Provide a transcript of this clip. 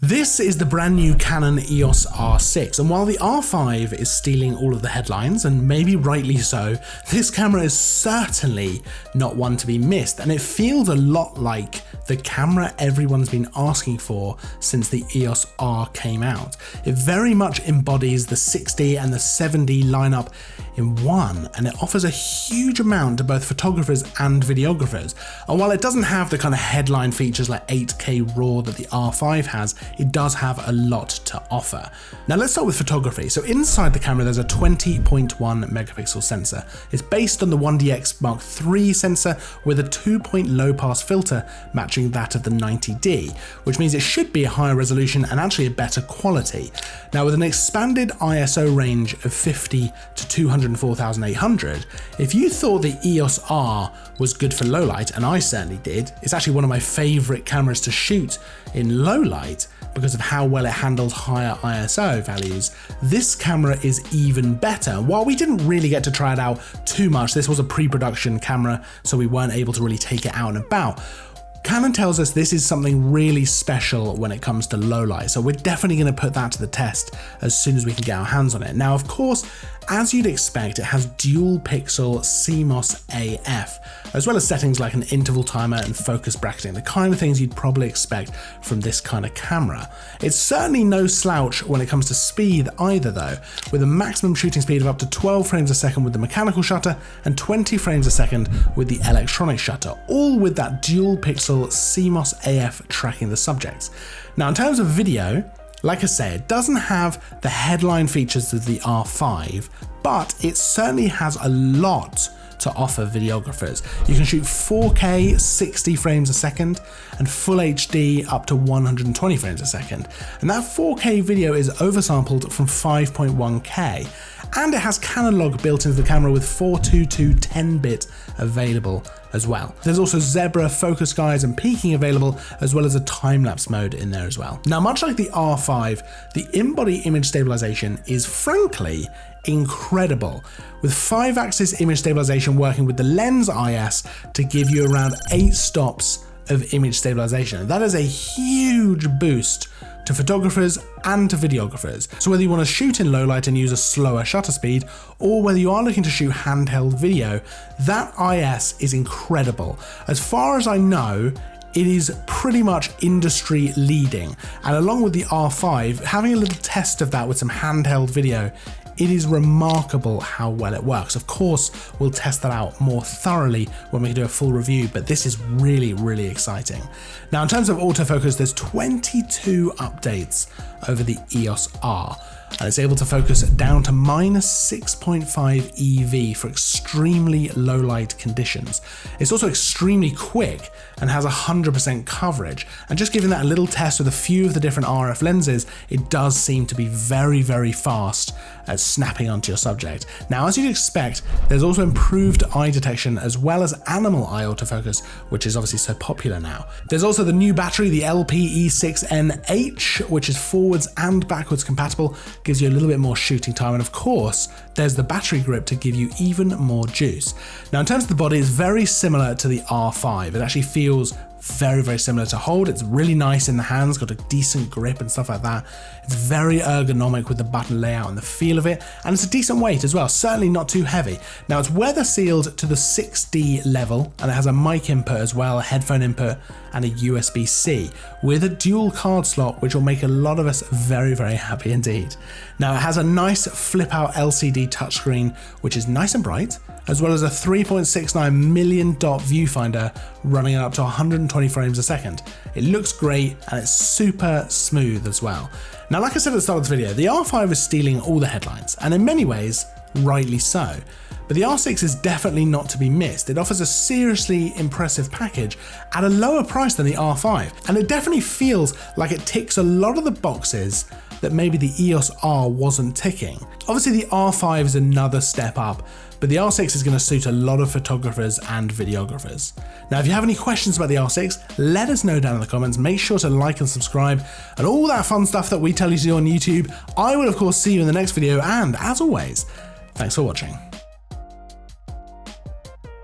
This is the brand new Canon EOS R6, and while the R5 is stealing all of the headlines, and maybe rightly so, this camera is certainly not one to be missed, and it feels a lot like the camera everyone's been asking for since the EOS R came out. It very much embodies the 6D and the 7D lineup in one, and it offers a huge amount to both photographers and videographers. And while it doesn't have the kind of headline features like 8K RAW that the R5 has, it does have a lot to offer. Now let's start with photography. So inside the camera there's a 20.1 megapixel sensor. It's based on the 1DX Mark III sensor with a 2-point low pass filter matching that of the 90D, which means it should be a higher resolution and actually a better quality. Now with an expanded ISO range of 50 to 204,800, if you thought the EOS R was good for low light, and I certainly did, it's actually one of my favorite cameras to shoot in low light because of how well it handles higher ISO values, this camera is even better. While we didn't really get to try it out too much, this was a pre-production camera, so we weren't able to really take it out and about. Canon tells us this is something really special when it comes to low light, so we're definitely going to put that to the test as soon as we can get our hands on it. Now, of course, as you'd expect, it has dual pixel CMOS AF, as well as settings like an interval timer and focus bracketing, the kind of things you'd probably expect from this kind of camera. It's certainly no slouch when it comes to speed either though, with a maximum shooting speed of up to 12 frames a second with the mechanical shutter and 20 frames a second with the electronic shutter, all with that dual pixel CMOS AF tracking the subjects. Now in terms of video, like I say, it doesn't have the headline features of the R5, but it certainly has a lot to offer videographers. You can shoot 4K 60 frames a second and full HD up to 120 frames a second. And that 4K video is oversampled from 5.1K. And it has Canon log built into the camera with 422 10-bit available as well. There's also zebra, focus guides and peaking available, as well as a time-lapse mode in there as well. Now, much like the R5, the in-body image stabilization is frankly incredible, with 5-axis image stabilization working with the lens IS to give you around 8 stops of image stabilization. That is a huge boost to photographers and to videographers. So whether you want to shoot in low light and use a slower shutter speed, or whether you are looking to shoot handheld video, that IS is incredible. As far as I know, it is pretty much industry leading. And along with the R5, having a little test of that with some handheld video, it is remarkable how well it works. Of course, we'll test that out more thoroughly when we do a full review, but this is really, really exciting. Now, in terms of autofocus, there's 22 updates over the EOS R, and it's able to focus down to -6.5 EV for extremely low light conditions. It's also extremely quick and has 100% coverage. And just giving that a little test with a few of the different RF lenses, it does seem to be very, very fast at snapping onto your subject. Now, as you'd expect, there's also improved eye detection as well as animal eye autofocus, which is obviously so popular now. There's also the new battery, the LPE6NH, which is forwards and backwards compatible, gives you a little bit more shooting time, and of course there's the battery grip to give you even more juice. Now in terms of the body, it's very similar to the R5. It actually feels very, very similar to hold. It's really nice in the hands, got a decent grip and stuff like that. It's very ergonomic with the button layout and the feel of it, and it's a decent weight as well, certainly not too heavy. Now it's weather sealed to the 6D level, and it has a mic input as well, a headphone input and a USB-C with a dual card slot, which will make a lot of us very, very happy indeed. Now it has a nice flip out LCD touchscreen, which is nice and bright, as well as a 3.69 million dot viewfinder running up to 120 frames a second. It looks great and it's super smooth as well. Now, like I said at the start of this video, the R5 is stealing all the headlines, and in many ways, rightly so. But the R6 is definitely not to be missed. It offers a seriously impressive package at a lower price than the R5, and it definitely feels like it ticks a lot of the boxes that maybe the EOS R wasn't ticking. Obviously the R5 is another step up, but the R6 is going to suit a lot of photographers and videographers. Now, if you have any questions about the R6, let us know down in the comments. Make sure to like and subscribe and all that fun stuff that we tell you to do on YouTube. I will of course see you in the next video, and as always, thanks for watching.